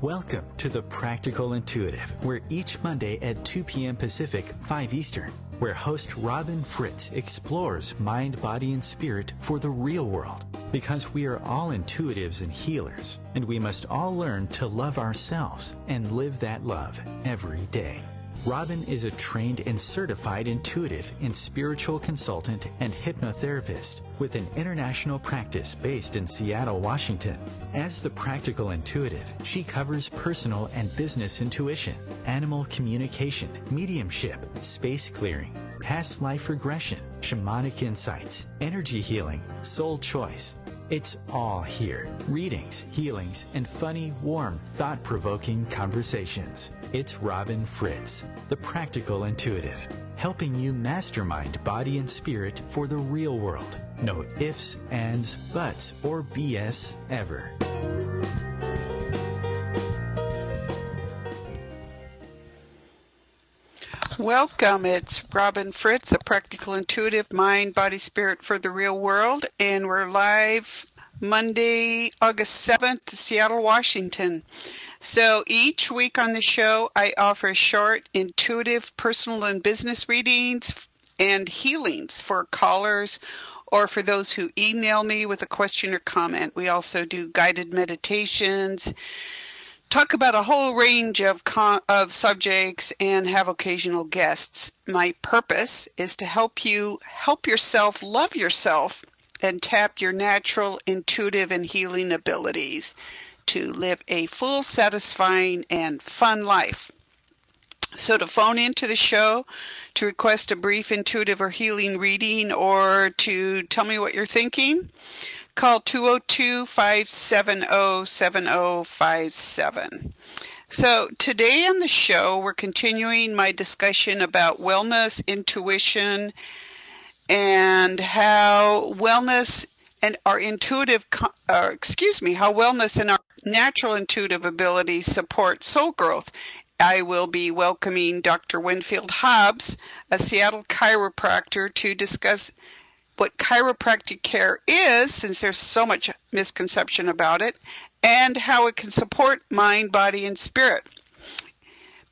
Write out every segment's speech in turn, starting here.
Welcome to The Practical Intuitive, where each Monday at 2 p.m. Pacific, 5 Eastern, where host Robin Fritz explores mind, body, and spirit for the real world. Because we are all intuitives and healers, and we must all learn to love ourselves and live that love every day. Robin is a trained and certified intuitive and spiritual consultant and hypnotherapist with an international practice based in Seattle, Washington. As the Practical Intuitive, she covers personal and business intuition, animal communication, mediumship, space clearing, past life regression, shamanic insights, energy healing, soul choice. It's all here. Readings, healings, and funny, warm, thought-provoking conversations. It's Robin Fritz, the Practical Intuitive, helping you mastermind body and spirit for the real world. No ifs, ands, buts, or BS ever. Welcome. It's Robin Fritz, a Practical Intuitive, mind, body, spirit for the real world, and we're live Monday, August 7th, Seattle, Washington. So each week on the show, I offer short, intuitive, personal and business readings and healings for callers or for those who email me with a question or comment. We also do guided meditations, talk about a whole range of subjects, and have occasional guests. My purpose is to help you help yourself love yourself and tap your natural, intuitive, and healing abilities to live a full, satisfying, and fun life. So to phone into the show, to request a brief intuitive or healing reading, or to tell me what you're thinking, call 202-570-7057. So today on the show, we're continuing my discussion about wellness, intuition, and how wellness and our how wellness and our natural intuitive abilities support soul growth. I will be welcoming Dr. Winfield Hobbs, a Seattle chiropractor, to discuss what chiropractic care is, since there's so much misconception about it, and how it can support mind, body, and spirit.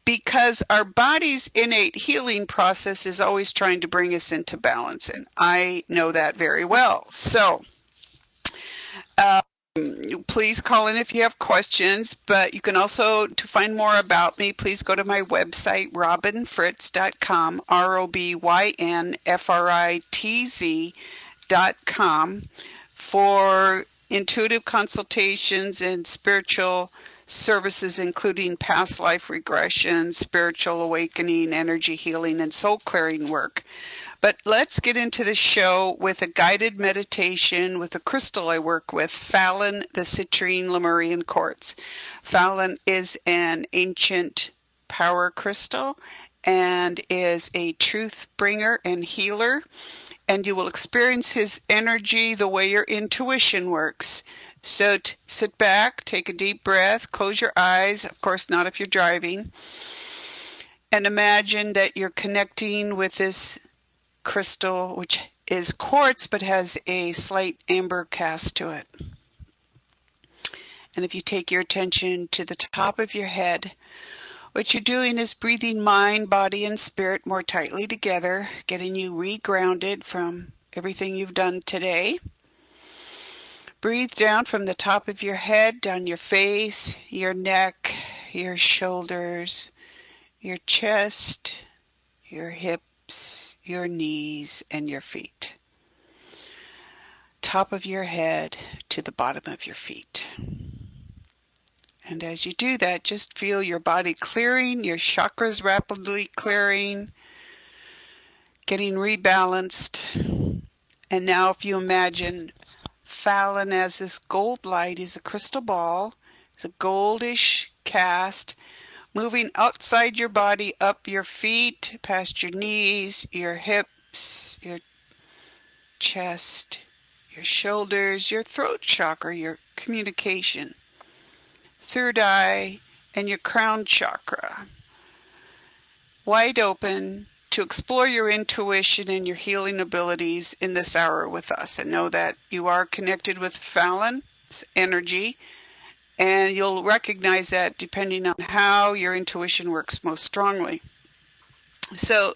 Because our body's innate healing process is always trying to bring us into balance, and I know that very well. So please call in if you have questions, but you can also, to find more about me, please go to my website, robinfritz.com, ROBYNFRITZ.com, for intuitive consultations and spiritual services, including past life regression, spiritual awakening, energy healing, and soul clearing work. But let's get into the show with a guided meditation with a crystal I work with, Fallon, the citrine Lemurian quartz. Fallon is an ancient power crystal and is a truth bringer and healer, and you will experience his energy the way your intuition works. So sit back, take a deep breath, close your eyes, of course not if you're driving, and imagine that you're connecting with this crystal, which is quartz but has a slight amber cast to it. And if you take your attention to the top of your head, what you're doing is breathing mind, body, and spirit more tightly together, getting you re-grounded from everything you've done today. Breathe down from the top of your head, down your face, your neck, your shoulders, your chest, your hips, your knees, and your feet. Top of your head to the bottom of your feet. And as you do that, just feel your body clearing, your chakras rapidly clearing, getting rebalanced. And now if you imagine Fallon as this gold light is a crystal ball, it's a goldish cast, moving outside your body, up your feet, past your knees, your hips, your chest, your shoulders, your throat chakra, your communication, third eye, and your crown chakra. Wide open to explore your intuition and your healing abilities in this hour with us, and know that you are connected with Fallon's energy, And you'll recognize that depending on how your intuition works most strongly. So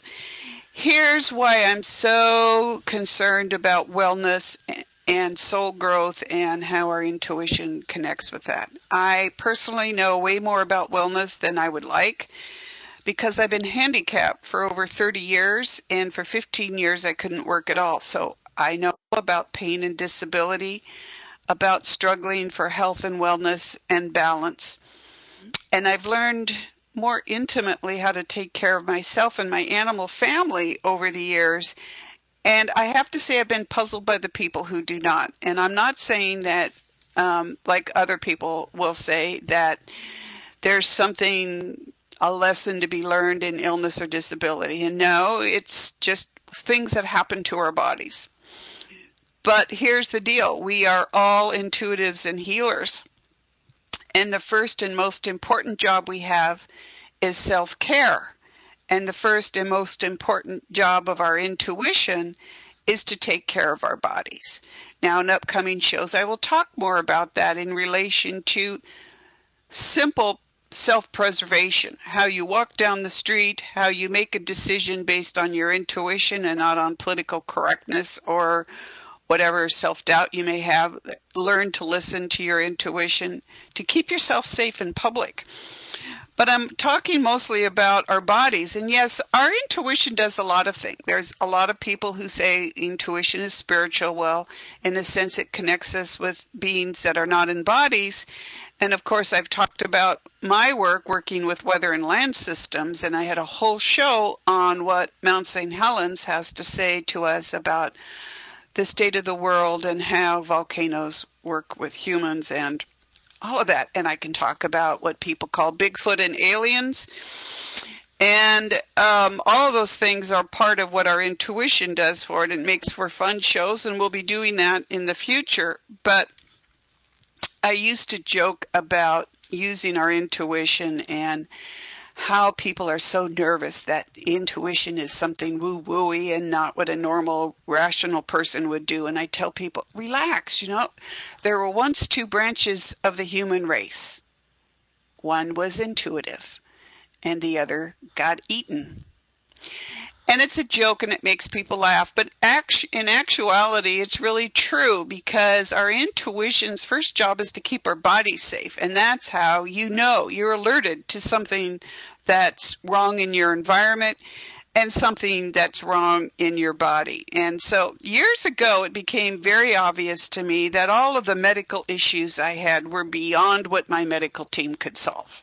here's why I'm so concerned about wellness and soul growth and how our intuition connects with that. I personally know way more about wellness than I would like because I've been handicapped for over 30 years, and for 15 years I couldn't work at all. So I know about pain and disability, about struggling for health and wellness and balance. And I've learned more intimately how to take care of myself and my animal family over the years. And I have to say I've been puzzled by the people who do not. And I'm not saying that, like other people will say, that there's something, a lesson to be learned in illness or disability. And no, it's just things that happen to our bodies. But here's the deal. We are all intuitives and healers. And the first and most important job we have is self-care. And the first and most important job of our intuition is to take care of our bodies. Now, in upcoming shows, I will talk more about that in relation to simple self-preservation, how you walk down the street, how you make a decision based on your intuition and not on political correctness or whatever self-doubt you may have. Learn to listen to your intuition to keep yourself safe in public. But I'm talking mostly about our bodies. And yes, our intuition does a lot of things. There's a lot of people who say intuition is spiritual. Well, in a sense, it connects us with beings that are not in bodies. And of course, I've talked about my work working with weather and land systems. And I had a whole show on what Mount St. Helens has to say to us about the state of the world and how volcanoes work with humans and all of that. And I can talk about what people call Bigfoot and aliens. And all of those things are part of what our intuition does for it. It makes for fun shows, and we'll be doing that in the future. But I used to joke about using our intuition and how people are so nervous that intuition is something woo-wooey and not what a normal, rational person would do. And I tell people, relax, there were once two branches of the human race. One was intuitive, and the other got eaten. And it's a joke, and it makes people laugh. But in actuality, it's really true, because our intuition's first job is to keep our bodies safe. And that's how you're alerted to something that's wrong in your environment and something that's wrong in your body. And so years ago, it became very obvious to me that all of the medical issues I had were beyond what my medical team could solve.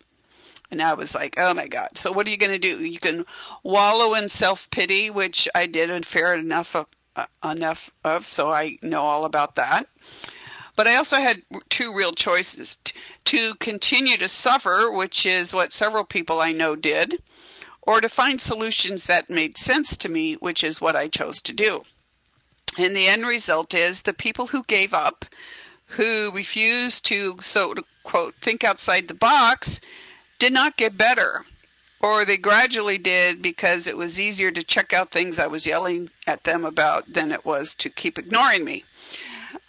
And I was like, oh my God, so what are you going to do? You can wallow in self-pity, which I did and fair enough of, so I know all about that. But I also had two real choices: to continue to suffer, which is what several people I know did, or to find solutions that made sense to me, which is what I chose to do. And the end result is the people who gave up, who refused to, so to quote, think outside the box, did not get better. Or they gradually did, because it was easier to check out things I was yelling at them about than it was to keep ignoring me.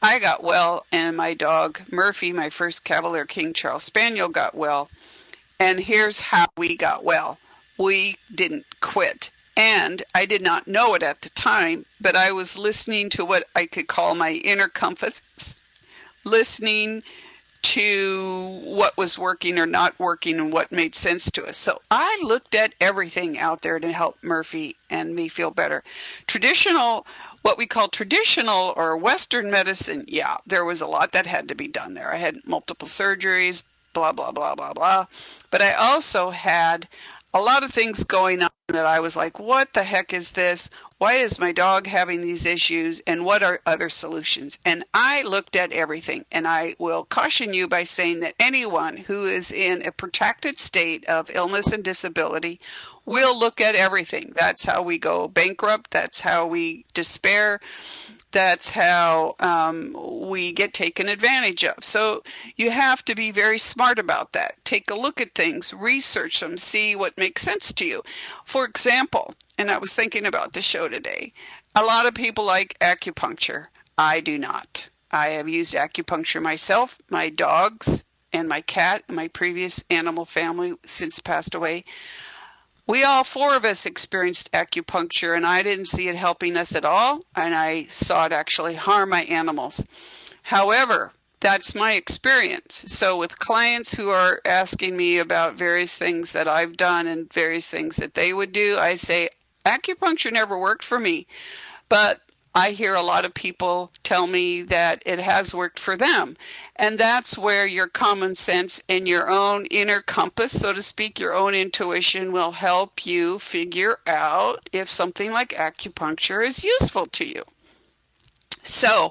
I got well, and my dog Murphy, my first Cavalier King Charles Spaniel, got well. And here's how we got well. We didn't quit. And I did not know it at the time, but I was listening to what I could call my inner compass, listening to what was working or not working and what made sense to us. So I looked at everything out there to help Murphy and me feel better. What we call traditional or Western medicine, yeah, there was a lot that had to be done there. I had multiple surgeries, blah, blah, blah, blah, blah. But I also had a lot of things going on that I was like, what the heck is this? Why is my dog having these issues? And what are other solutions? And I looked at everything. And I will caution you by saying that anyone who is in a protracted state of illness and disability will look at everything. That's how we go bankrupt. That's how we despair. That's how we get taken advantage of. So you have to be very smart about that. Take a look at things, research them, see what makes sense to you. For example, and I was thinking about the show today, a lot of people like acupuncture. I do not. I have used acupuncture myself, my dogs, and my cat, and my previous animal family since passed away. We all four of us experienced acupuncture, and I didn't see it helping us at all, and I saw it actually harm my animals. However, that's my experience. So with clients who are asking me about various things that I've done and various things that they would do, I say, acupuncture never worked for me, but I hear a lot of people tell me that it has worked for them. And that's where your common sense and your own inner compass, so to speak, your own intuition will help you figure out if something like acupuncture is useful to you. So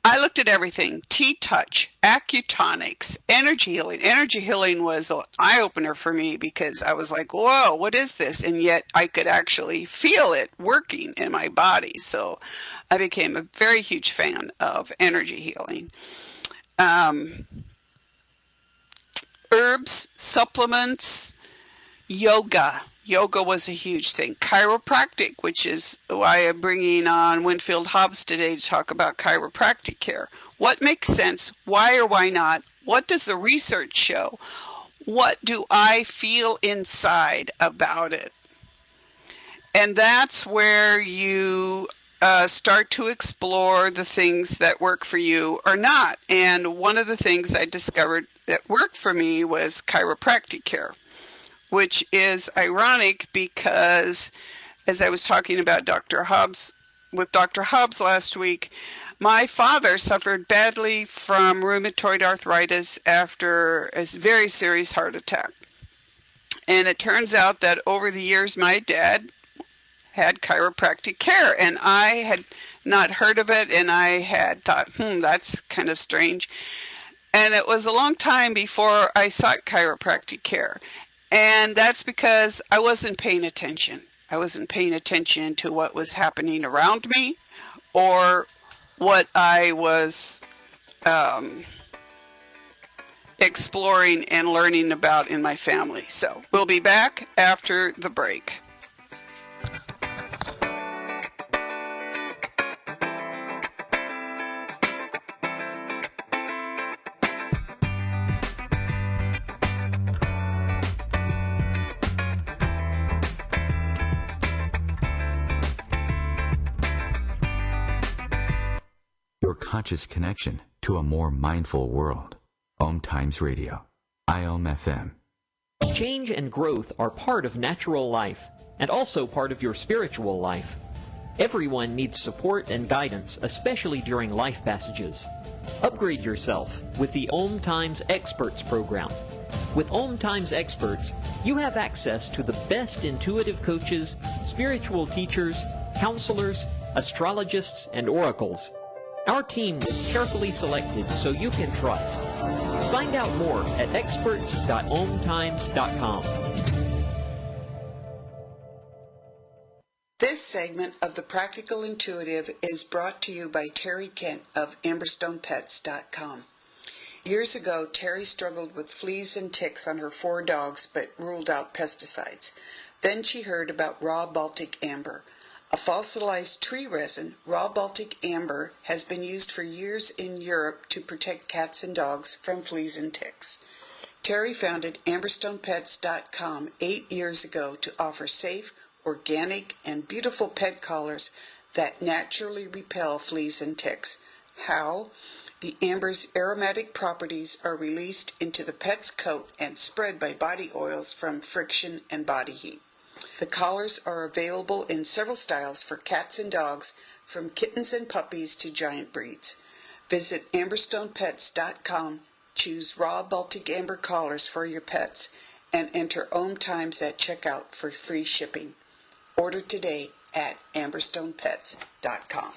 I looked at everything: T-touch, acutonics, energy healing. Energy healing was an eye-opener for me because I was like, whoa, what is this? And yet I could actually feel it working in my body. So I became a very huge fan of energy healing. Herbs, supplements, yoga. Yoga was a huge thing. Chiropractic, which is why I'm bringing on Winfield Hobbs today to talk about chiropractic care. What makes sense? Why or why not? What does the research show? What do I feel inside about it? And that's where you start to explore the things that work for you or not. And one of the things I discovered that worked for me was chiropractic care, which is ironic because, as I was talking about Dr. Hobbs last week, my father suffered badly from rheumatoid arthritis after a very serious heart attack. And it turns out that over the years, my dad had chiropractic care, and I had not heard of it, and I had thought, that's kind of strange. And it was a long time before I sought chiropractic care. And that's because I wasn't paying attention. I wasn't paying attention to what was happening around me or what I was exploring and learning about in my family. So we'll be back after the break. Your conscious connection to a more mindful world. OMTimes Radio. IOM FM. Change and growth are part of natural life and also part of your spiritual life. Everyone needs support and guidance, especially during life passages. Upgrade yourself with the OMTimes Experts program. With OMTimes Experts, you have access to the best intuitive coaches, spiritual teachers, counselors, astrologists, and oracles. Our team was carefully selected so you can trust. Find out more at experts.omtimes.com. This segment of The Practical Intuitive is brought to you by Terry Kent of AmberstonePets.com. Years ago, Terry struggled with fleas and ticks on her 4 dogs but ruled out pesticides. Then she heard about raw Baltic amber. A fossilized tree resin, raw Baltic amber has been used for years in Europe to protect cats and dogs from fleas and ticks. Terry founded AmberstonePets.com 8 years ago to offer safe, organic, and beautiful pet collars that naturally repel fleas and ticks. How? The amber's aromatic properties are released into the pet's coat and spread by body oils from friction and body heat. The collars are available in several styles for cats and dogs, from kittens and puppies to giant breeds. Visit AmberstonePets.com, choose raw Baltic amber collars for your pets, and enter OMTimes at checkout for free shipping. Order today at AmberstonePets.com.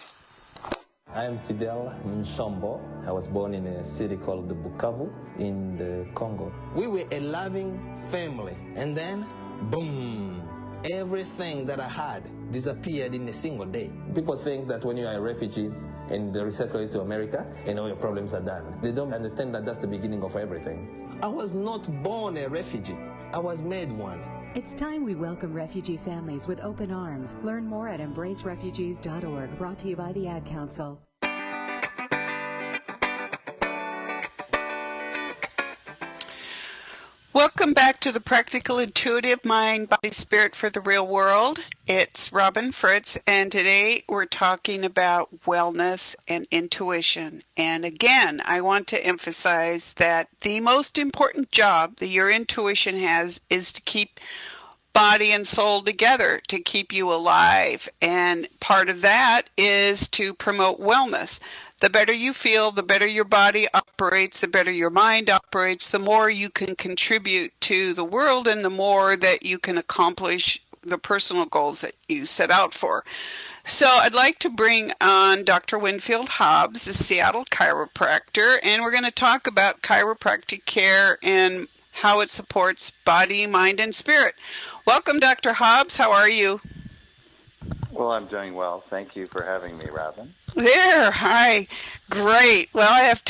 I am Fidel Nsombo. I was born in a city called the Bukavu in the Congo. We were a loving family, and then, boom, everything that I had disappeared in a single day. People think that when you are a refugee and they resettle you to America, and all your problems are done. They don't understand that that's the beginning of everything. I was not born a refugee. I was made one. It's time we welcome refugee families with open arms. Learn more at embracerefugees.org, brought to you by the Ad Council. Welcome back to the Practical Intuitive Mind, Body, Spirit for the Real World. It's Robin Fritz, and today we're talking about wellness and intuition. And again, I want to emphasize that the most important job that your intuition has is to keep body and soul together, to keep you alive. And part of that is to promote wellness. The better you feel, the better your body operates, the better your mind operates, the more you can contribute to the world and the more that you can accomplish the personal goals that you set out for. So I'd like to bring on Dr. Winfield Hobbs, a Seattle chiropractor, and we're going to talk about chiropractic care and how it supports body, mind, and spirit. Welcome, Dr. Hobbs. How are you? Well, I'm doing well. Thank you for having me, Robin. There. Hi. Great. Well, I have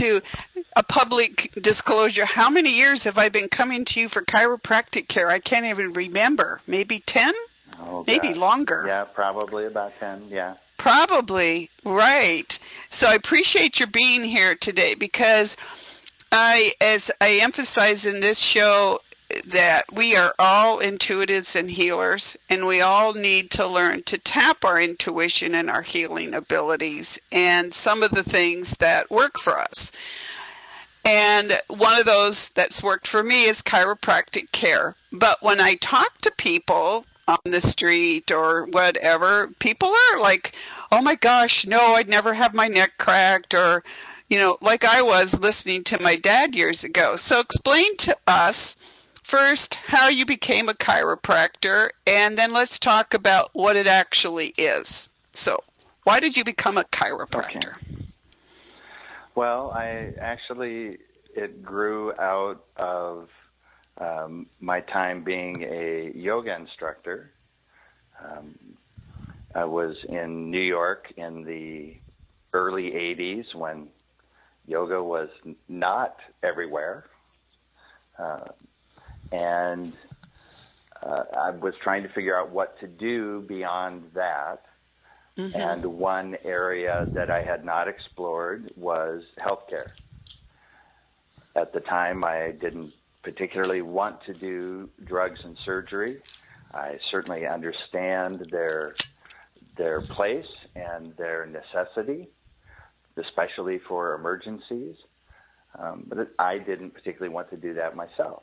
a public disclosure. How many years have I been coming to you for chiropractic care? I can't even remember. Maybe 10? Oh, maybe longer. Yeah, probably about 10, yeah. Probably. Right. So I appreciate your being here today because as I emphasize in this show, that we are all intuitives and healers, and we all need to learn to tap our intuition and our healing abilities and some of the things that work for us. And one of those that's worked for me is chiropractic care. But when I talk to people on the street or whatever, people are like, oh my gosh, no, I'd never have my neck cracked, or, like I was listening to my dad years ago. So explain to us first, how you became a chiropractor, and then let's talk about what it actually is. So, why did you become a chiropractor? Okay. Well, it grew out of my time being a yoga instructor. I was in New York in the early 80s when yoga was not everywhere. And I was trying to figure out what to do beyond that. Mm-hmm. And one area that I had not explored was healthcare. At the time, I didn't particularly want to do drugs and surgery. I certainly understand their place and their necessity, especially for emergencies. But I didn't particularly want to do that myself.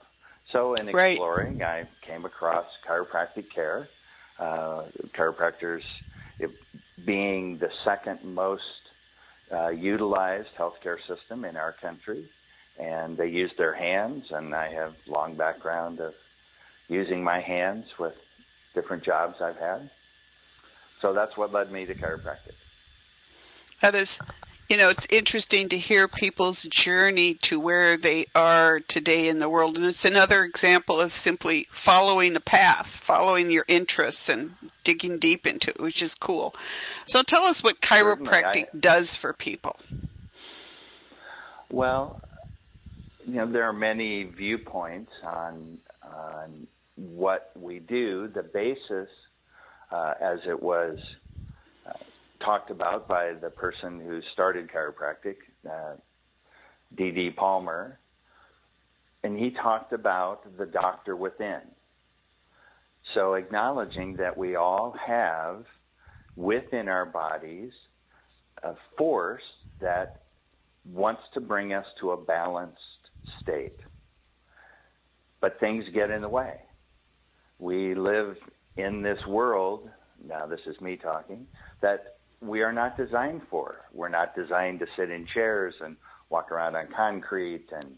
So in exploring, I came across chiropractic care. Chiropractors being the second most utilized healthcare system in our country. And they use their hands, and I have a long background of using my hands with different jobs I've had. So that's what led me to chiropractic. That is... it's interesting to hear people's journey to where they are today in the world. And it's another example of simply following a path, following your interests and digging deep into it, which is cool. So tell us what chiropractic does for people. Well, there are many viewpoints on what we do. The basis, as it was talked about by the person who started chiropractic, D.D. Palmer, and he talked about the doctor within. So acknowledging that we all have within our bodies a force that wants to bring us to a balanced state. But things get in the way. We live in this world, now this is me talking, that we are not designed for. We're not designed to sit in chairs and walk around on concrete and,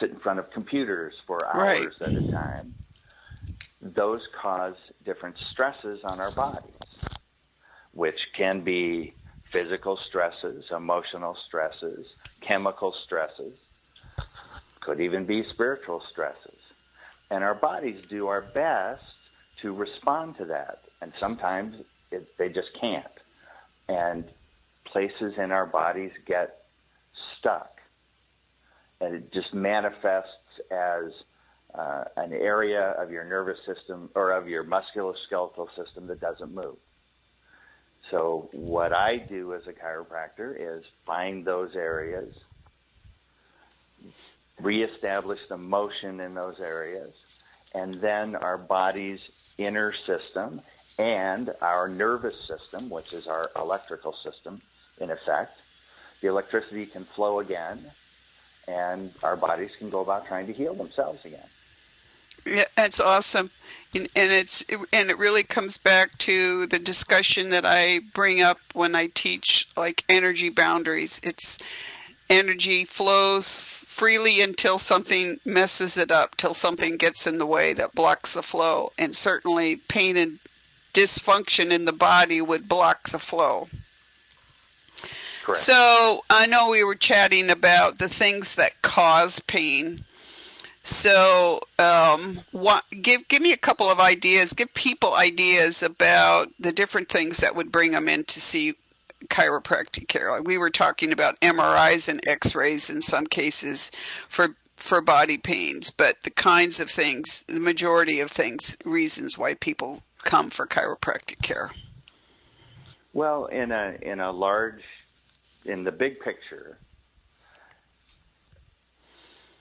sit in front of computers for hours at a time. Those cause different stresses on our bodies, which can be physical stresses, emotional stresses, chemical stresses, could even be spiritual stresses. And our bodies do our best to respond to that. And sometimes they just can't. And places in our bodies get stuck. And it just manifests as an area of your nervous system or of your musculoskeletal system that doesn't move. So what I do as a chiropractor is find those areas, reestablish the motion in those areas, and then our body's inner system and our nervous system, which is our electrical system, in effect, the electricity can flow again, and our bodies can go about trying to heal themselves again. Yeah, that's awesome, and it really comes back to the discussion that I bring up when I teach, like, energy boundaries. It's energy flows freely until something messes it up, till something gets in the way that blocks the flow, and certainly pain and dysfunction in the body would block the flow. Correct. So I know we were chatting about the things that cause pain. So give me a couple of ideas, give people ideas about the different things that would bring them in to see chiropractic care. Like we were talking about MRIs and X-rays in some cases for body pains, but the kinds of things, the majority of things, reasons why people come for chiropractic care. Well, in the big picture,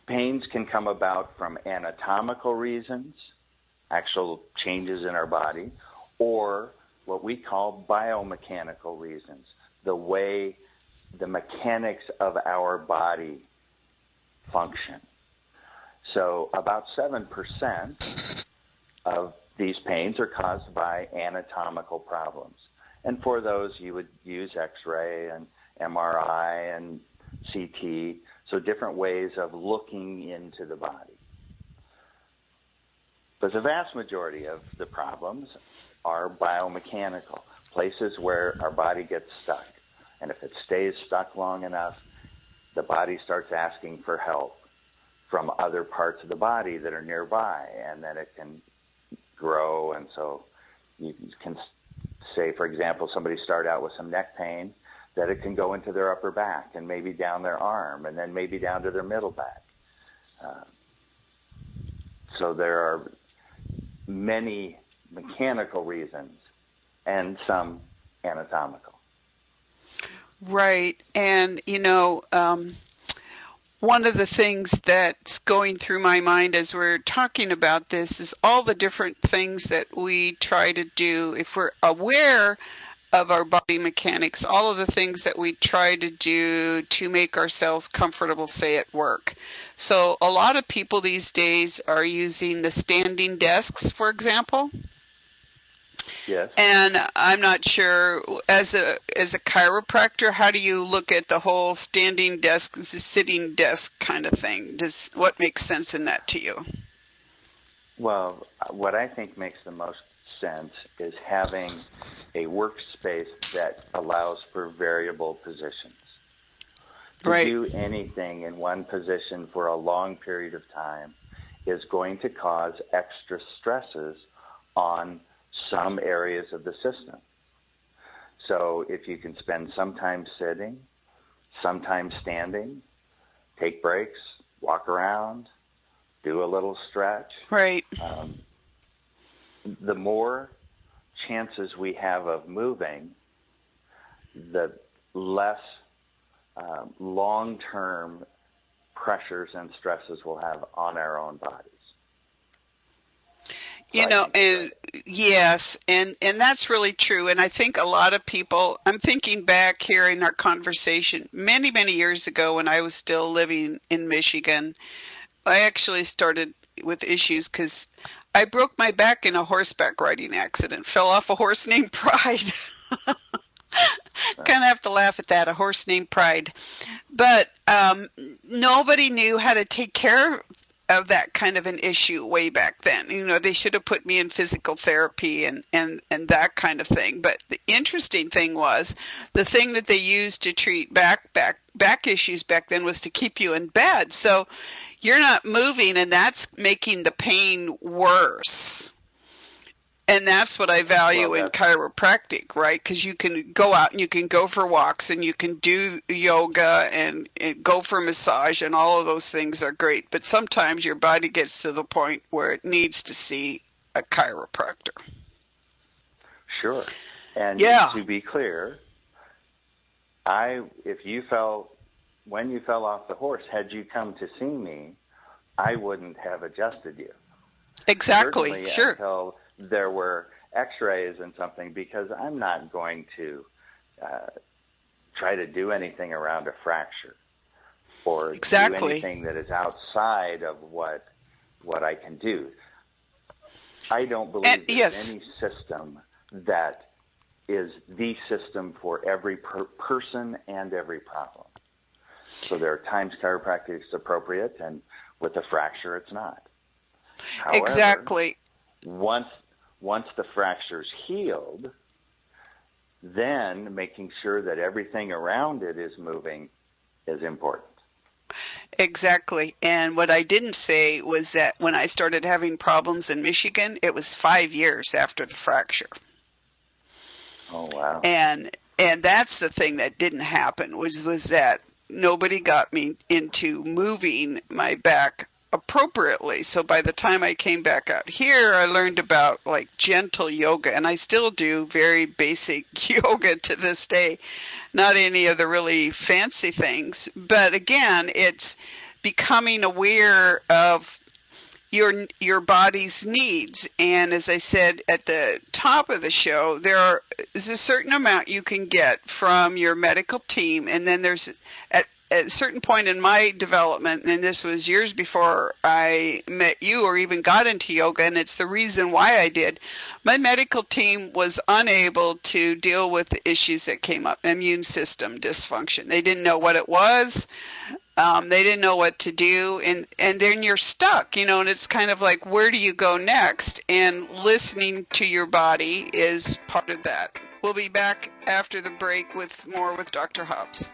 pains can come about from anatomical reasons, actual changes in our body, or what we call biomechanical reasons, the way the mechanics of our body function. So about 7% of these pains are caused by anatomical problems. And for those, you would use X-ray and MRI and CT, so different ways of looking into the body. But the vast majority of the problems are biomechanical, places where our body gets stuck. And if it stays stuck long enough, the body starts asking for help from other parts of the body that are nearby, and then it can grow. And so you can say, for example, somebody start out with some neck pain, that it can go into their upper back and maybe down their arm and then maybe down to their middle back. So there are many mechanical reasons and some anatomical. Right. And, one of the things that's going through my mind as we're talking about this is all the different things that we try to do. If we're aware of our body mechanics, all of the things that we try to do to make ourselves comfortable, say at work. So a lot of people these days are using the standing desks, for example. Yes. And I'm not sure, as a chiropractor, how do you look at the whole standing desk, sitting desk kind of thing? What makes sense in that to you? Well, what I think makes the most sense is having a workspace that allows for variable positions. To do anything in one position for a long period of time is going to cause extra stresses on some areas of the system. So if you can spend some time sitting, some time standing, take breaks, walk around, do a little stretch. Right. The more chances we have of moving, the less long-term pressures and stresses we'll have on our own bodies. Yes, and that's really true. And I think a lot of people, I'm thinking back here in our conversation, many, many years ago when I was still living in Michigan, I actually started with issues because I broke my back in a horseback riding accident, fell off a horse named Pride. Kind of have to laugh at that, a horse named Pride. But nobody knew how to take care of that kind of an issue way back then. They should have put me in physical therapy and that kind of thing. But the interesting thing was the thing that they used to treat back issues back then was to keep you in bed. So you're not moving, and that's making the pain worse. And that's what I value in chiropractic, right? Because you can go out and you can go for walks and you can do yoga and go for massage, and all of those things are great. But sometimes your body gets to the point where it needs to see a chiropractor. Sure. And to be clear, if you felt when you fell off the horse, had you come to see me, I wouldn't have adjusted you. Exactly. Certainly Sure. Until there were x-rays and something, because I'm not going to try to do anything around a fracture or do anything that is outside of what I can do. I don't believe there's any system that is the system for every person and every problem. So there are times chiropractic is appropriate, and with a fracture, it's not. However, Exactly. Once the fracture's healed, then making sure that everything around it is moving is important. Exactly. And what I didn't say was that when I started having problems in Michigan, it was 5 years after the fracture. Oh, wow. And that's the thing that didn't happen, was that nobody got me into moving my back appropriately. So by the time I came back out here, I learned about like gentle yoga, and I still do very basic yoga to this day. Not any of the really fancy things, but again, it's becoming aware of your body's needs. And as I said at the top of the show, there is a certain amount you can get from your medical team, and then there's at a certain point in my development, and this was years before I met you or even got into yoga, and it's the reason why I did. My medical team was unable to deal with the issues that came up, immune system dysfunction. They didn't know what it was. They didn't know what to do, and then you're stuck, and it's kind of like, where do you go next? And listening to your body is part of that. We'll be back after the break with more with Dr. Hobbs.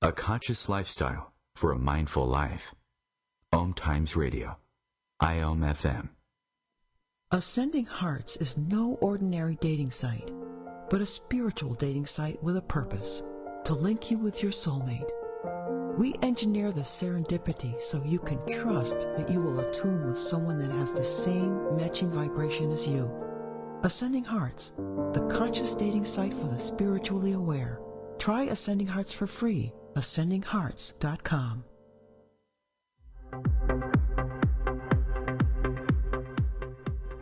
A conscious lifestyle for a mindful life. OMTimes Radio. IOM FM. Ascending Hearts is no ordinary dating site, but a spiritual dating site with a purpose, to link you with your soulmate. We engineer the serendipity so you can trust that you will attune with someone that has the same matching vibration as you. Ascending Hearts, the conscious dating site for the spiritually aware. Try Ascending Hearts for free. AscendingHearts.com.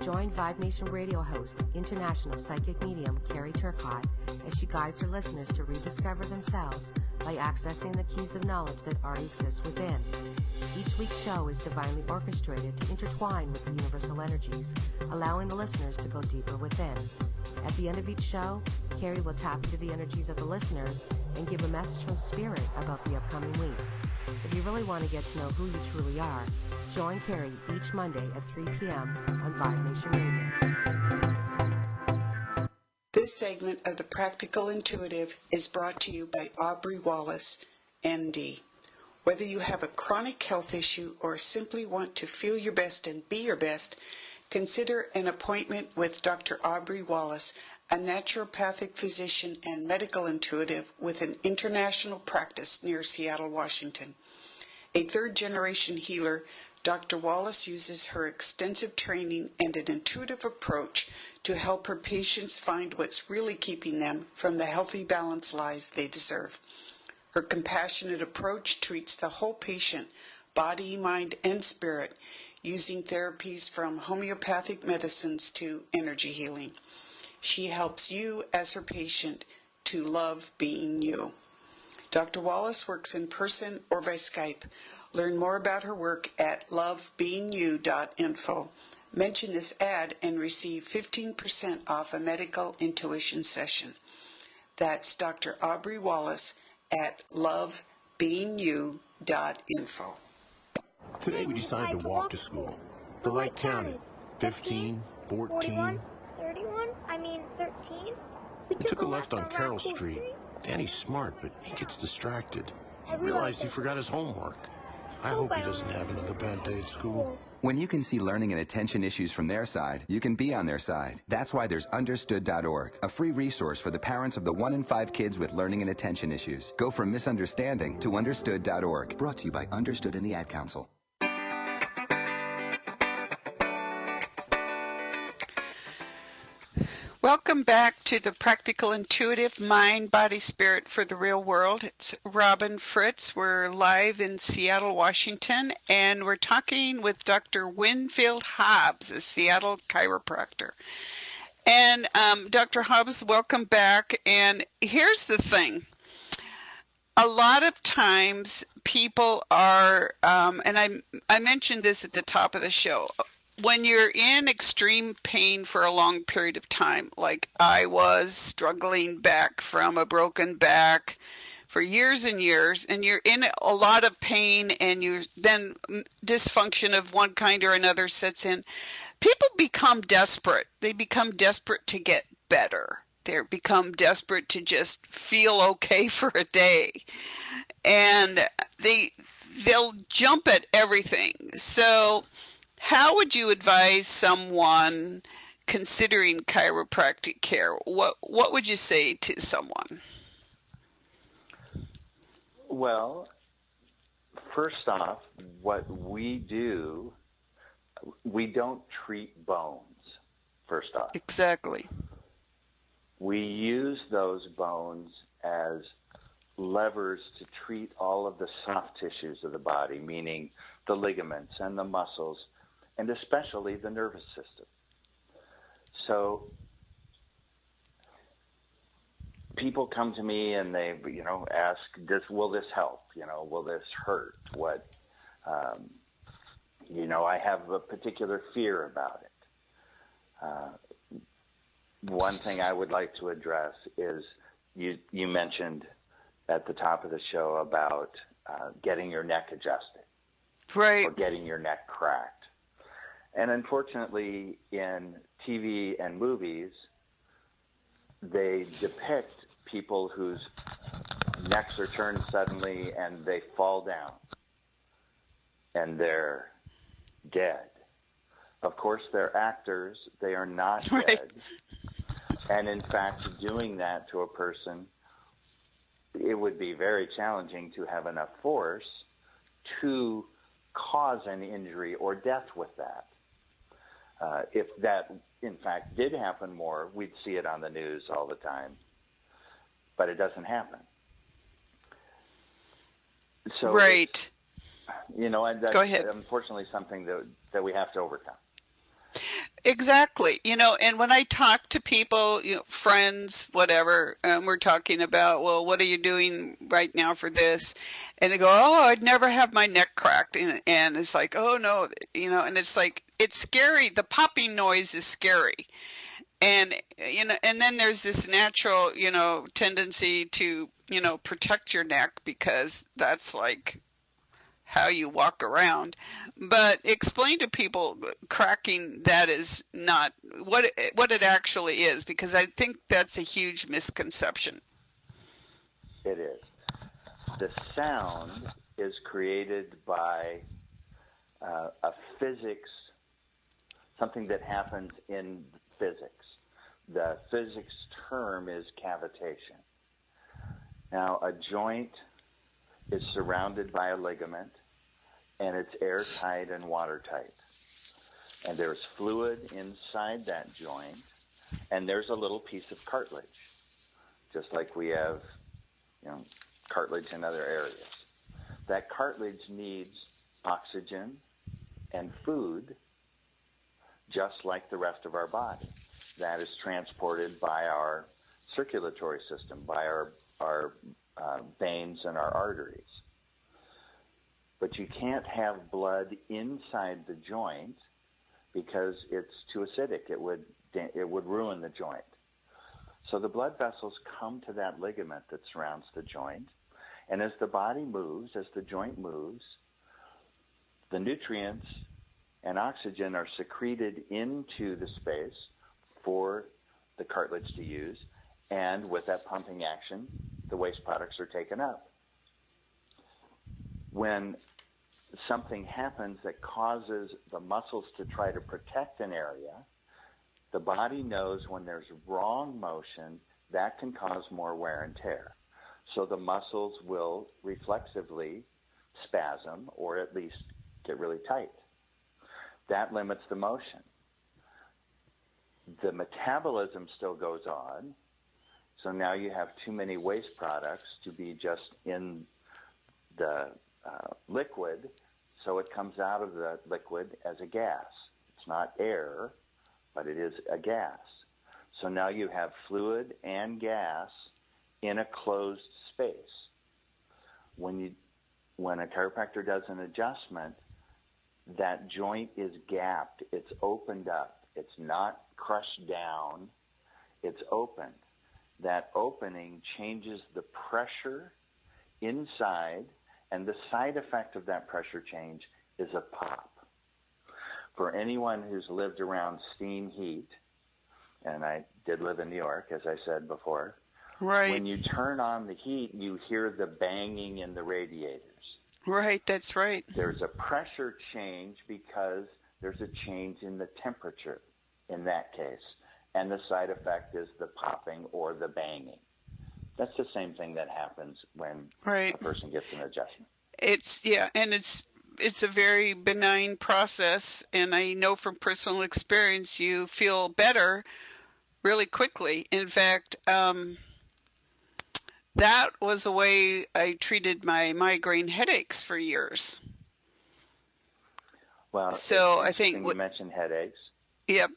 Join Vibe Nation radio host, international psychic medium Carrie Turcotte, as she guides her listeners to rediscover themselves by accessing the keys of knowledge that already exist within. Each week's show is divinely orchestrated to intertwine with the universal energies, allowing the listeners to go deeper within. At the end of each show, Carrie will tap into the energies of the listeners and give a message from Spirit about the upcoming week. If you really want to get to know who you truly are, join Carrie each Monday at 3 p.m. on Vibe Nation Radio. This segment of The Practical Intuitive is brought to you by Aubrey Wallace, MD. Whether you have a chronic health issue or simply want to feel your best and be your best, consider an appointment with Dr. Aubrey Wallace, a naturopathic physician and medical intuitive with an international practice near Seattle, Washington. A third-generation healer, Dr. Wallace uses her extensive training and an intuitive approach to help her patients find what's really keeping them from the healthy, balanced lives they deserve. Her compassionate approach treats the whole patient, body, mind, and spirit, using therapies from homeopathic medicines to energy healing. She helps you as her patient to love being you. Dr. Wallace works in person or by Skype. Learn more about her work at lovebeingyou.info. Mention this ad and receive 15% off a medical intuition session. That's Dr. Aubrey Wallace at lovebeingyou.info. Today we decided to walk to school. The light counted. 15, 14. 31? 13? We took a left on Carroll Street. Danny's smart, but he gets distracted. He realized he forgot his homework. I hope he doesn't have another bad day at school. When you can see learning and attention issues from their side, you can be on their side. That's why there's Understood.org, a free resource for the parents of the 1 in 5 kids with learning and attention issues. Go from misunderstanding to Understood.org. Brought to you by Understood and the Ad Council. Welcome back to the Practical Intuitive Mind, Body, Spirit for the Real World. It's Robin Fritz. We're live in Seattle, Washington, and we're talking with Dr. Winfield Hobbs, a Seattle chiropractor. And Dr. Hobbs, welcome back. And here's the thing. A lot of times people are, and I mentioned this at the top of the show, when you're in extreme pain for a long period of time, like I was struggling back from a broken back for years and years, and you're in a lot of pain and then dysfunction of one kind or another sets in, people become desperate. They become desperate to get better. They become desperate to just feel okay for a day. And they'll jump at everything. So how would you advise someone considering chiropractic care? What would you say to someone? Well, first off, what we do, we don't treat bones, first off. Exactly. We use those bones as levers to treat all of the soft tissues of the body, meaning the ligaments and the muscles, and especially the nervous system. So people come to me and they, ask, will this help? Will this hurt? What, I have a particular fear about it. One thing I would like to address is you mentioned at the top of the show about getting your neck adjusted. Right. Or getting your neck cracked. And unfortunately, in TV and movies, they depict people whose necks are turned suddenly and they fall down and they're dead. Of course, they're actors. They are not right. dead. And in fact, doing that to a person, it would be very challenging to have enough force to cause an injury or death with that. If that, in fact, did happen more, we'd see it on the news all the time. But it doesn't happen. So right. And that's Go ahead. Unfortunately something that we have to overcome. Exactly. And when I talk to people, friends, whatever, we're talking about, well, what are you doing right now for this? And they go, oh, I'd never have my neck cracked. And it's like, oh, no, and it's like, it's scary. The popping noise is scary. And, and then there's this natural, tendency to, protect your neck because that's like how you walk around. But explain to people cracking that is not what it actually is, because I think that's a huge misconception. It is. The sound is created by a physics, something that happens in physics. The physics term is cavitation. Now, a joint is surrounded by a ligament, and it's airtight and watertight. And there's fluid inside that joint, and there's a little piece of cartilage, just like we have, cartilage in other areas. That cartilage needs oxygen and food, just like the rest of our body. That is transported by our circulatory system, by our veins and our arteries. But you can't have blood inside the joint because it's too acidic. It would ruin the joint. So the blood vessels come to that ligament that surrounds the joint, and as the body moves, as the joint moves, the nutrients and oxygen are secreted into the space for the cartilage to use, and with that pumping action, the waste products are taken up. When something happens that causes the muscles to try to protect an area, the body knows when there's wrong motion, that can cause more wear and tear. So the muscles will reflexively spasm or at least get really tight. That limits the motion. The metabolism still goes on, so now you have too many waste products to be just in the liquid, so it comes out of the liquid as a gas. It's not air, but it is a gas. So now you have fluid and gas in a closed space. When a chiropractor does an adjustment, that joint is gapped. It's opened up. It's not crushed down. It's opened. That opening changes the pressure inside, and the side effect of that pressure change is a pop. For anyone who's lived around steam heat, and I did live in New York, as I said before, right. When you turn on the heat, you hear the banging in the radiators. Right, that's right. There's a pressure change because there's a change in the temperature in that case, and the side effect is the popping or the banging. That's the same thing that happens when right. a person gets an adjustment. It's a very benign process, and I know from personal experience you feel better really quickly. In fact, that was a way I treated my migraine headaches for years. Well, so I think you mentioned headaches. Yep.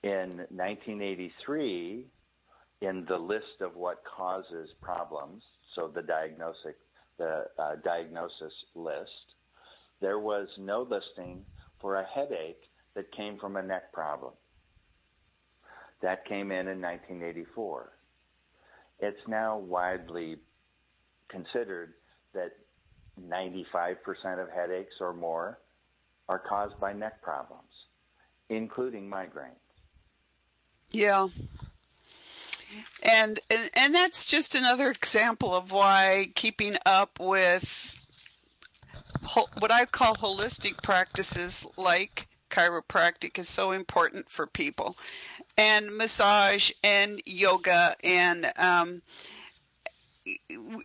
In 1983, in the list of what causes problems, so the diagnosis list, there was no listing for a headache that came from a neck problem. That came in 1984. It's now widely considered that 95% of headaches or more are caused by neck problems, including migraines. Yeah. And that's just another example of why keeping up with what I call holistic practices like chiropractic is so important for people, and massage and yoga. And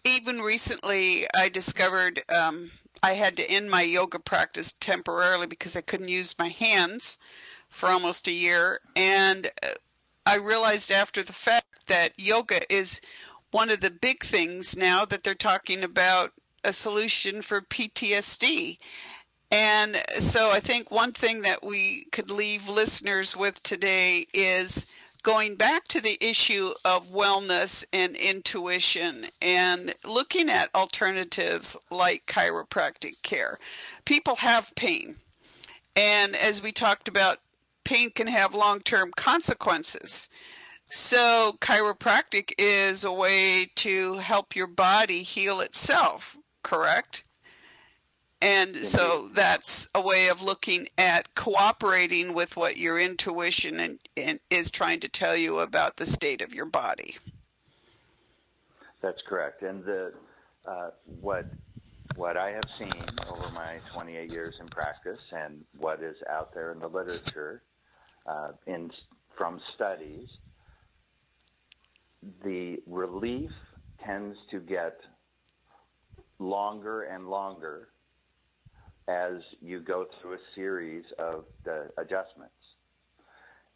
even recently I discovered I had to end my yoga practice temporarily because I couldn't use my hands for almost a year. And I realized after the fact that yoga is one of the big things now that they're talking about a solution for PTSD. And so I think one thing that we could leave listeners with today is going back to the issue of wellness and intuition and looking at alternatives like chiropractic care. People have pain. And as we talked about, pain can have long-term consequences. So chiropractic is a way to help your body heal itself, correct? And so that's a way of looking at cooperating with what your intuition and is trying to tell you about the state of your body. That's correct. And what I have seen over my 28 years in practice and what is out there in the literature from studies, the relief tends to get longer and longer as you go through a series of the adjustments.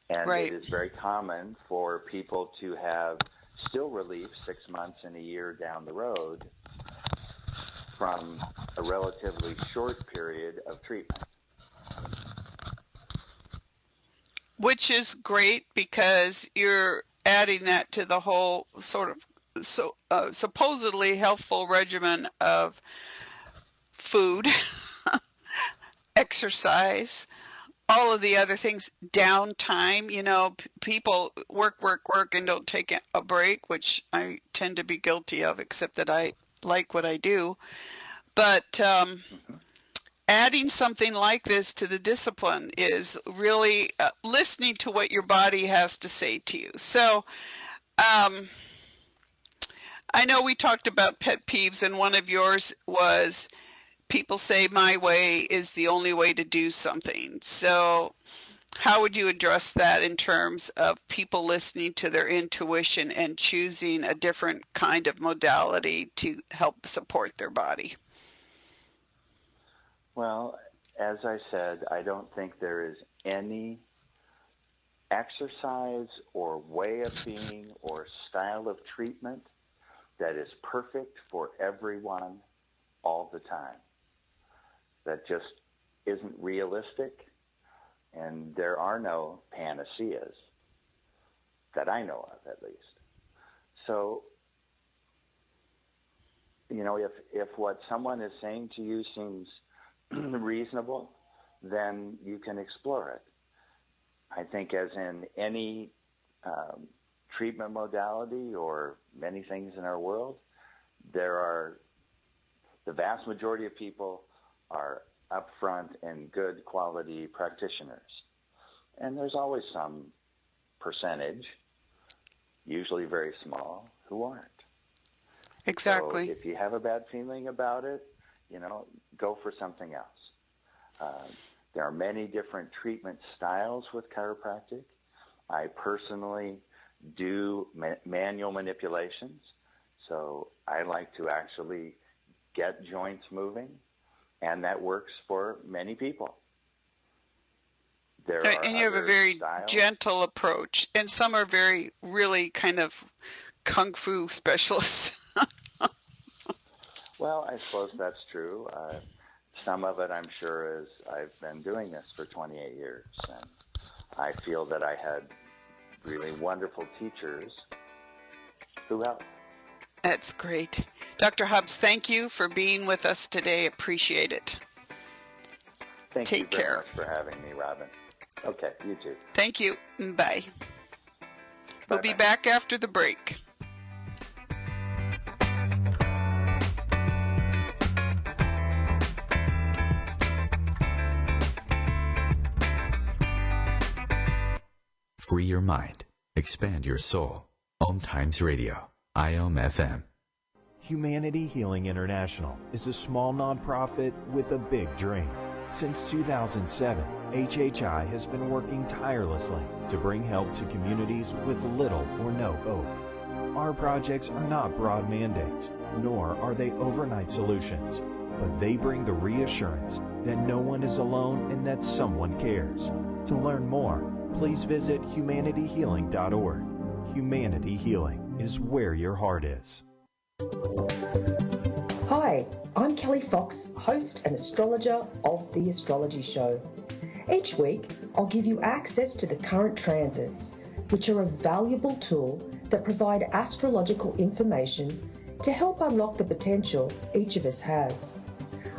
And right. It is very common for people to have still relief 6 months and a year down the road from a relatively short period of treatment. Which is great because you're adding that to the whole sort of supposedly healthful regimen of food, exercise, all of the other things, downtime. You know, people work, and don't take a break, which I tend to be guilty of, except that I like what I do. But adding something like this to the discipline is really listening to what your body has to say to you. So I know we talked about pet peeves, and one of yours was people say my way is the only way to do something. So how would you address that in terms of people listening to their intuition and choosing a different kind of modality to help support their body? Well, as I said, I don't think there is any exercise or way of being or style of treatment that is perfect for everyone all the time. That just isn't realistic, and there are no panaceas that I know of, at least. So, you know, if what someone is saying to you seems reasonable, then you can explore it. I think as in any treatment modality or many things in our world, the vast majority of people are upfront and good quality practitioners. And there's always some percentage, usually very small, who aren't. Exactly. So if you have a bad feeling about it, you know, go for something else. There are many different treatment styles with chiropractic. I personally do manual manipulations, so I like to actually get joints moving, and that works for many people. And you have a very gentle approach, and some are really kind of kung fu specialists. Well, I suppose that's true. Some of it, I'm sure, is I've been doing this for 28 years, and I feel that I had really wonderful teachers who helped. That's great. Dr. Hobbs, thank you for being with us today. Appreciate it. Thank you very much for having me, Robin. Okay, you too. Thank you. Bye. We'll be back after the break. Free your mind. Expand your soul. OMTimes Radio. IOM FM. Humanity Healing International is a small nonprofit with a big dream. Since 2007, HHI has been working tirelessly to bring help to communities with little or no hope. Our projects are not broad mandates, nor are they overnight solutions, but they bring the reassurance that no one is alone and that someone cares. To learn more, please visit humanityhealing.org. Humanity Healing is where your heart is. Hi, I'm Kelly Fox, host and astrologer of The Astrology Show. Each week, I'll give you access to the current transits, which are a valuable tool that provide astrological information to help unlock the potential each of us has.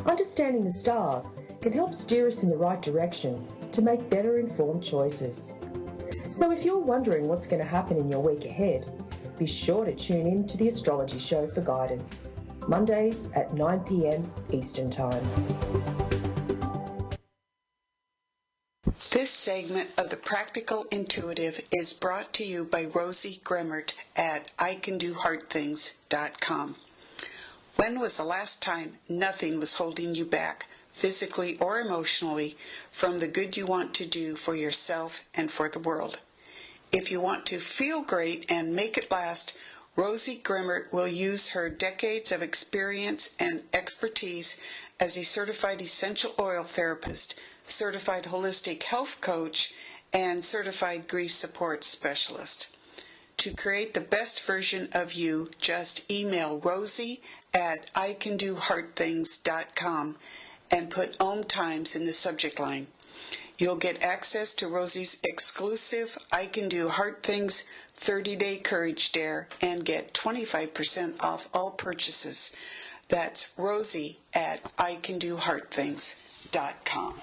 Understanding the stars can help steer us in the right direction to make better informed choices. So if you're wondering what's going to happen in your week ahead, be sure to tune in to The Astrology Show for guidance, Mondays at 9 p.m. Eastern Time. This segment of The Practical Intuitive is brought to you by Rosie Gremmert at ICanDoHardThings.com. When was the last time nothing was holding you back, physically or emotionally, from the good you want to do for yourself and for the world? If you want to feel great and make it last, Rosie Gremmert will use her decades of experience and expertise as a certified essential oil therapist, certified holistic health coach, and certified grief support specialist. To create the best version of you, just email Rosie at ICanDoHardThings.com and put OMTimes in the subject line. You'll get access to Rosie's exclusive I Can Do Hard Things 30-day Courage Dare and get 25% off all purchases. That's Rosie at ICanDoHardThings.com.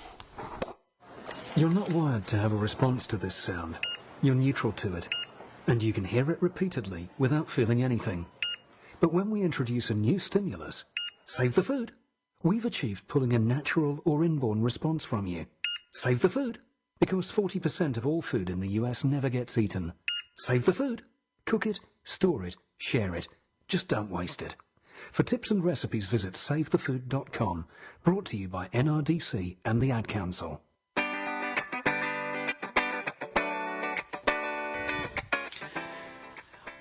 You're not wired to have a response to this sound. You're neutral to it, and you can hear it repeatedly without feeling anything. But when we introduce a new stimulus, save the food, we've achieved pulling a natural or inborn response from you. Save the food, because 40% of all food in the US never gets eaten. Save the food. Cook it, store it, share it. Just don't waste it. For tips and recipes, visit savethefood.com. Brought to you by NRDC and the Ad Council.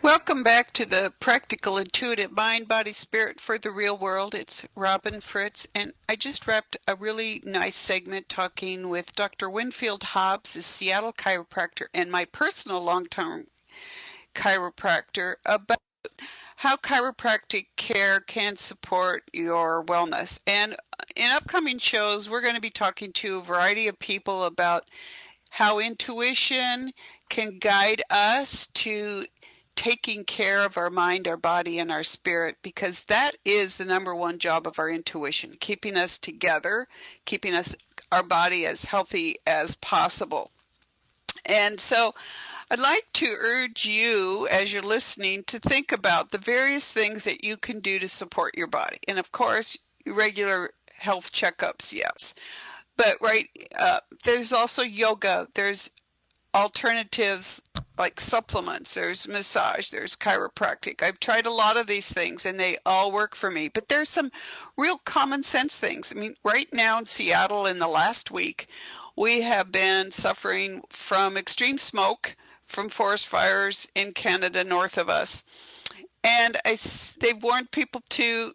Welcome back to the Practical Intuitive Mind, Body, Spirit for the Real World. It's Robin Fritz, and I just wrapped a really nice segment talking with Dr. Winfield Hobbs, a Seattle chiropractor and my personal long-term chiropractor, about how chiropractic care can support your wellness. And in upcoming shows, we're going to be talking to a variety of people about how intuition can guide us to taking care of our mind, our body, and our spirit, because that is the number one job of our intuition, keeping us together, keeping our body as healthy as possible. And so I'd like to urge you, as you're listening, to think about the various things that you can do to support your body. And of course, regular health checkups, yes. But there's also yoga, there's alternatives like supplements, there's massage, there's chiropractic. I've tried a lot of these things and they all work for me, but there's some real common sense things. I mean, right now in Seattle in the last week, we have been suffering from extreme smoke from forest fires in Canada north of us. And they've warned people to,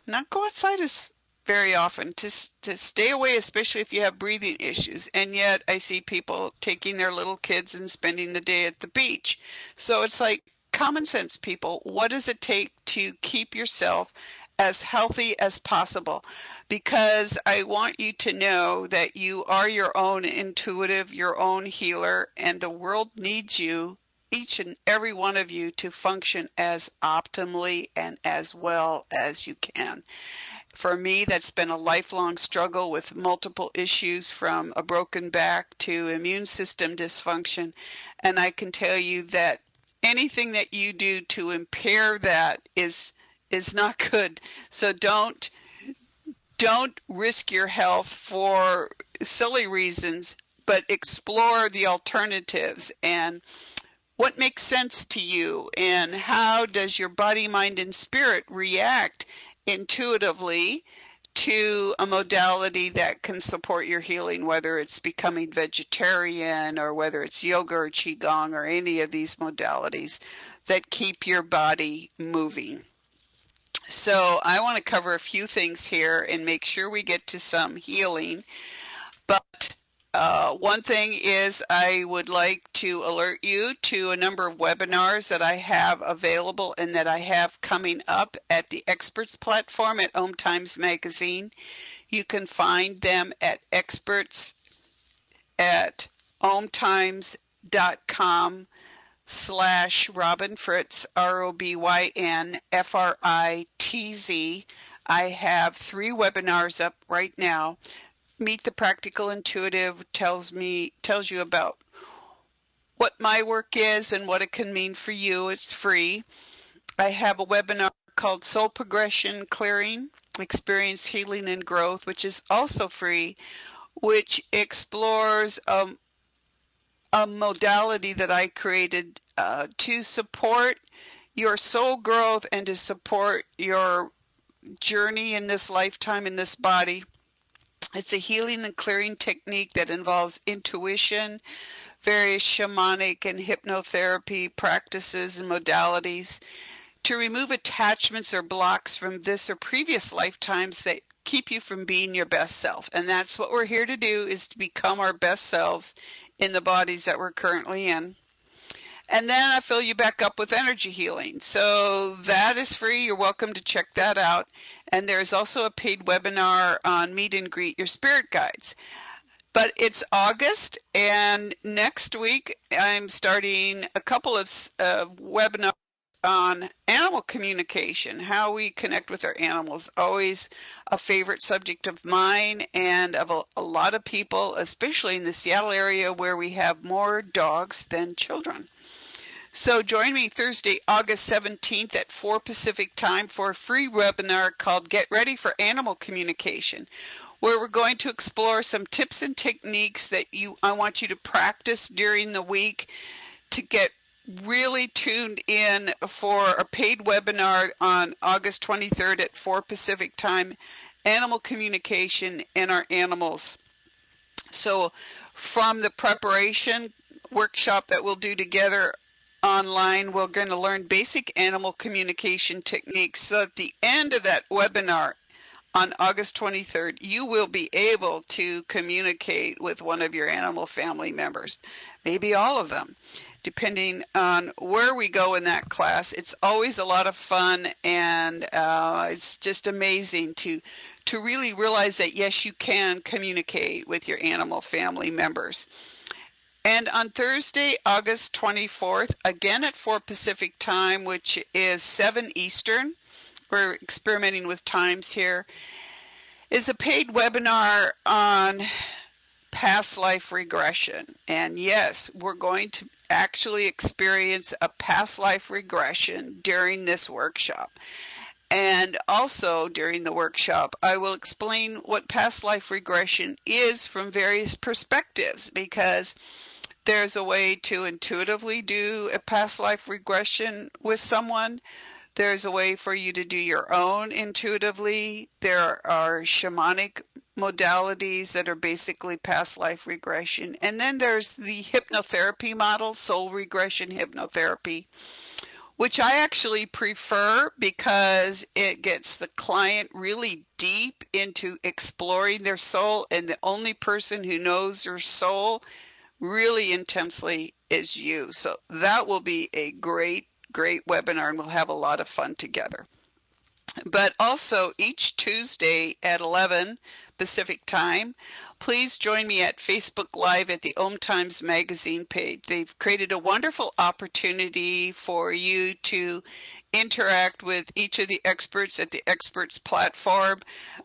not go outside as very often, to stay away, especially if you have breathing issues. And yet I see people taking their little kids and spending the day at the beach. So it's like, common sense, people. What does it take to keep yourself as healthy as possible? Because I want you to know that you are your own intuitive, your own healer, and the world needs you, each and every one of you, to function as optimally and as well as you can. For me, that's been a lifelong struggle with multiple issues, from a broken back to immune system dysfunction. And I can tell you that anything that you do to impair that is not good. So don't risk your health for silly reasons, but explore the alternatives and what makes sense to you, and how does your body, mind, and spirit react intuitively to a modality that can support your healing, whether it's becoming vegetarian or whether it's yoga or qigong or any of these modalities that keep your body moving. So I want to cover a few things here and make sure we get to some healing. But one thing is, I would like to alert you to a number of webinars that I have available and that I have coming up at the Experts platform at OMTimes Magazine. You can find them at experts at omtimes.com/Robin Fritz, ROBYNFRITZ. I have 3 webinars up right now. Meet the Practical Intuitive tells you about what my work is and what it can mean for you. It's free. I have a webinar called Soul Progression Clearing, Experience Healing and Growth, which is also free, which explores a modality that I created to support your soul growth and to support your journey in this lifetime, in this body. It's a healing and clearing technique that involves intuition, various shamanic and hypnotherapy practices and modalities to remove attachments or blocks from this or previous lifetimes that keep you from being your best self. And that's what we're here to do, is to become our best selves in the bodies that we're currently in. And then I fill you back up with energy healing. So that is free. You're welcome to check that out. And there's also a paid webinar on Meet and Greet Your Spirit Guides. But it's August, and next week I'm starting a couple of webinars on animal communication, how we connect with our animals. Always a favorite subject of mine and of a lot of people, especially in the Seattle area where we have more dogs than children. So join me Thursday, August 17th at 4 Pacific time for a free webinar called Get Ready for Animal Communication, where we're going to explore some tips and techniques that I want you to practice during the week to get really tuned in for a paid webinar on August 23rd at 4 Pacific time, animal communication and our animals. So from the preparation workshop that we'll do together online, we're going to learn basic animal communication techniques. So at the end of that webinar on August 23rd, you will be able to communicate with one of your animal family members, maybe all of them, depending on where we go in that class. It's always a lot of fun, and it's just amazing to really realize that, yes, you can communicate with your animal family members. And on Thursday, August 24th, again at 4 Pacific time, which is 7 Eastern, we're experimenting with times here, is a paid webinar on past life regression. And yes, we're going to actually experience a past life regression during this workshop. And also during the workshop, I will explain what past life regression is from various perspectives, because there's a way to intuitively do a past life regression with someone. There's a way for you to do your own intuitively. There are shamanic modalities that are basically past life regression. And then there's the hypnotherapy model, soul regression hypnotherapy, which I actually prefer because it gets the client really deep into exploring their soul, and the only person who knows your soul really intensely is you. So that will be a great webinar, and we'll have a lot of fun together. But also each Tuesday at 11 Pacific time, please join me at Facebook Live at the OMTimes magazine page. They've created a wonderful opportunity for you to interact with each of the experts at the experts platform,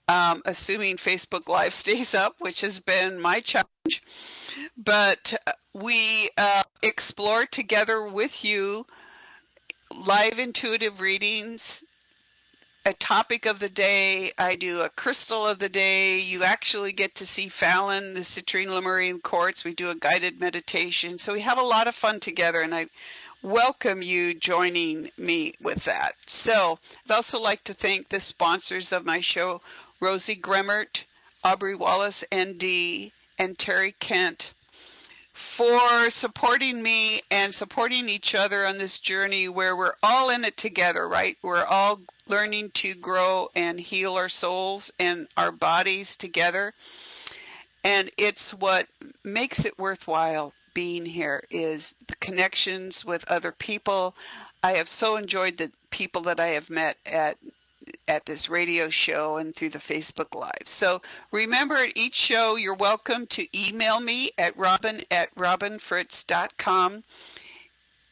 assuming Facebook Live stays up, which has been my challenge. But we explore together with you live intuitive readings, a topic of the day. I do a crystal of the day. You actually get to see Fallon, the citrine Lemurian quartz. We do a guided meditation. So we have a lot of fun together, and I welcome you joining me with that. So I'd also like to thank the sponsors of my show, Rosie Gremmert, Aubrey Wallace, ND, and Terry Kent, for supporting me and supporting each other on this journey where we're all in it together, right? We're all learning to grow and heal our souls and our bodies together. And it's what makes it worthwhile being here, is the connections with other people. I have so enjoyed the people that I have met at this radio show and through the Facebook Live. So remember, at each show, you're welcome to email me at robin@robinfritz.com.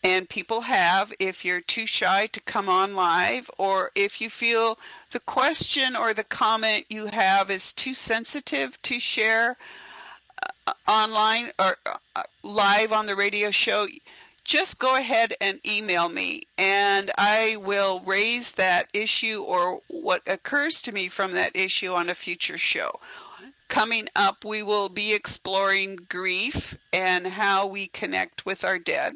And people have, if you're too shy to come on live, or if you feel the question or the comment you have is too sensitive to share online or live on the radio show, just go ahead and email me, and I will raise that issue or what occurs to me from that issue on a future show. Coming up, we will be exploring grief and how we connect with our dead,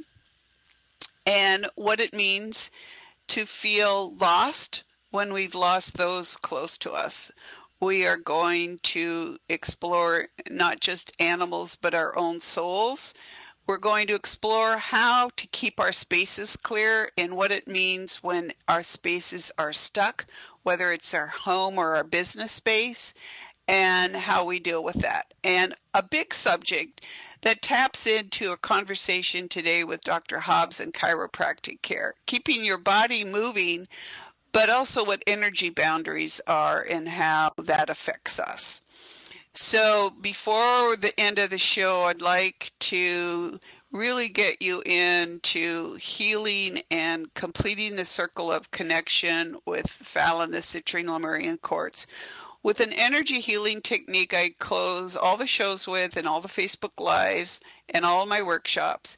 and what it means to feel lost when we've lost those close to us. We are going to explore not just animals, but our own souls. We're going to explore how to keep our spaces clear and what it means when our spaces are stuck, whether it's our home or our business space, and how we deal with that. And a big subject that taps into a conversation today with Dr. Hobbs and chiropractic care, keeping your body moving, but also what energy boundaries are and how that affects us. So before the end of the show, I'd like to really get you into healing and completing the circle of connection with Fallon, the citrine Lemurian quartz. With an energy healing technique I close all the shows with, and all the Facebook Lives and all of my workshops,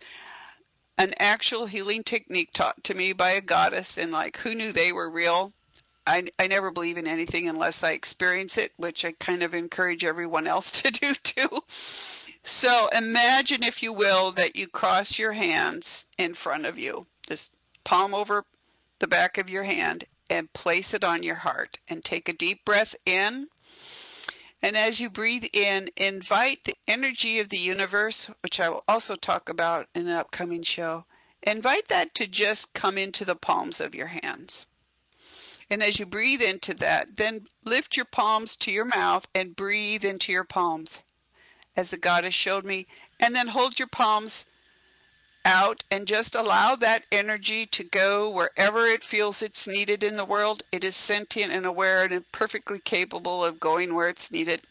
an actual healing technique taught to me by a goddess, and like, who knew they were real? I never believe in anything unless I experience it, which I kind of encourage everyone else to do too. So imagine, if you will, that you cross your hands in front of you, just palm over the back of your hand, and place it on your heart, and take a deep breath in. And as you breathe in, invite the energy of the universe, which I will also talk about in an upcoming show. Invite that to just come into the palms of your hands. And as you breathe into that, then lift your palms to your mouth and breathe into your palms, as the goddess showed me. And then hold your palms out and just allow that energy to go wherever it feels it's needed in the world. It is sentient and aware and perfectly capable of going where it's needed.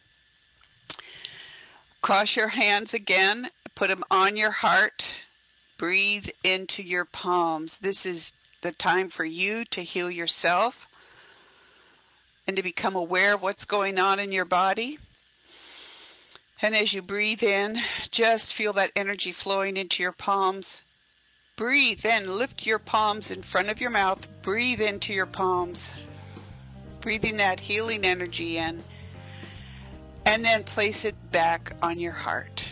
Cross your hands again, put them on your heart, breathe into your palms. This is the time for you to heal yourself and to become aware of what's going on in your body. And as you breathe in, just feel that energy flowing into your palms. Breathe in, lift your palms in front of your mouth, breathe into your palms, breathing that healing energy in, and then place it back on your heart.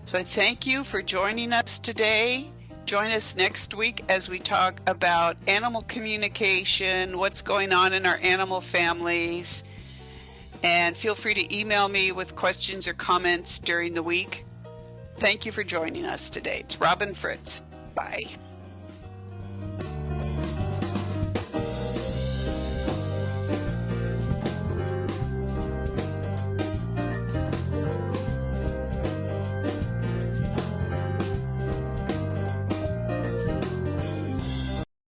So I thank you for joining us today. Join us next week as we talk about animal communication, what's going on in our animal families. And feel free to email me with questions or comments during the week. Thank you for joining us today. It's Robin Fritz. Bye.